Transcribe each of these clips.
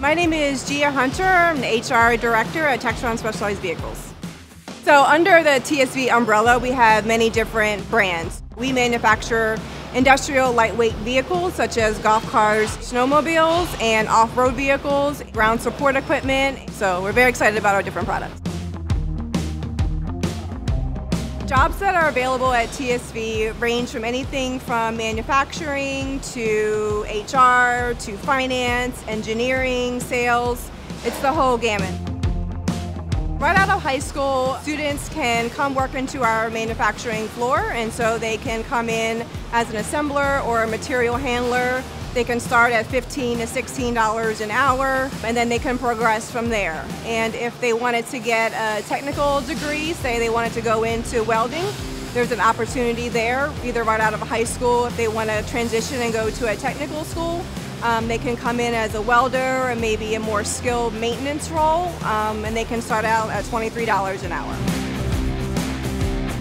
My name is Gia Hunter. I'm the HR Director at Textron Specialized Vehicles. So under the TSV umbrella, we have many different brands. We manufacture industrial lightweight vehicles such as golf cars, snowmobiles, and off-road vehicles, ground support equipment. So we're very excited about our different products. Jobs that are available at TSV range from anything from manufacturing to HR to finance, engineering, sales. It's the whole gamut. Right out of high school, students can come work into our manufacturing floor, and so they can come in as an assembler or a material handler. They can start at $15 to $16 an hour, and then they can progress from there. And if they wanted to get a technical degree, say they wanted to go into welding, there's an opportunity there, either right out of high school. If they want to transition and go to a technical school, they can come in as a welder or maybe a more skilled maintenance role, and they can start out at $23 an hour.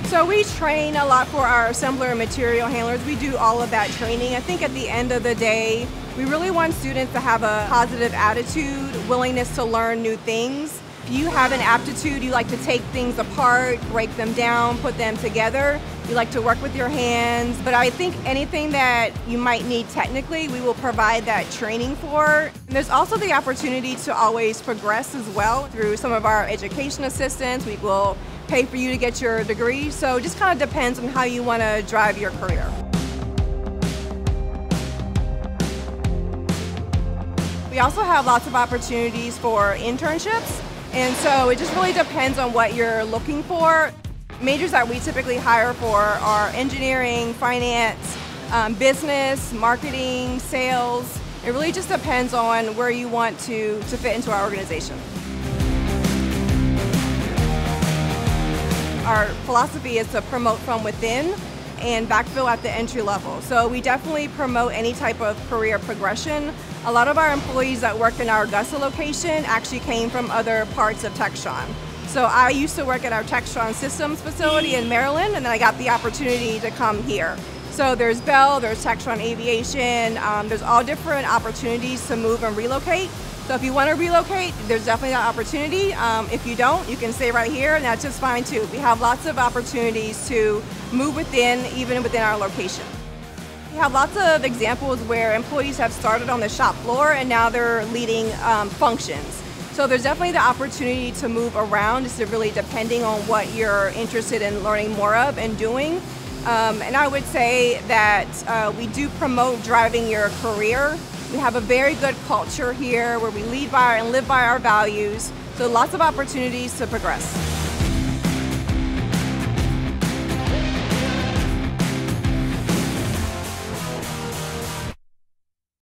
So we train a lot for our assembler and material handlers. We do all of that training. I think at the end of the day, we really want students to have a positive attitude, willingness to learn new things. If you have an aptitude, you like to take things apart, break them down, put them together. You like to work with your hands. But I think anything that you might need technically, we will provide that training for. And there's also the opportunity to always progress as well through some of our education assistants. We will pay for you to get your degree. So it just kind of depends on how you want to drive your career. We also have lots of opportunities for internships. And so it just really depends on what you're looking for. Majors that we typically hire for are engineering, finance, business, marketing, sales. It really just depends on where you want to fit into our organization. Our philosophy is to promote from within and backfill at the entry level. So we definitely promote any type of career progression. A lot of our employees that work in our Augusta location actually came from other parts of Textron. So I used to work at our Textron Systems facility in Maryland, and then I got the opportunity to come here. So there's Bell, there's Textron Aviation, there's all different opportunities to move and relocate. So if you want to relocate, there's definitely that opportunity. If you don't, you can stay right here, and that's just fine too. We have lots of opportunities to move within, even within our location. We have lots of examples where employees have started on the shop floor and now they're leading functions. So there's definitely the opportunity to move around, just really depending on what you're interested in learning more of and doing. And I would say that we do promote driving your career. We have a very good culture here where we lead by and live by our values. So lots of opportunities to progress.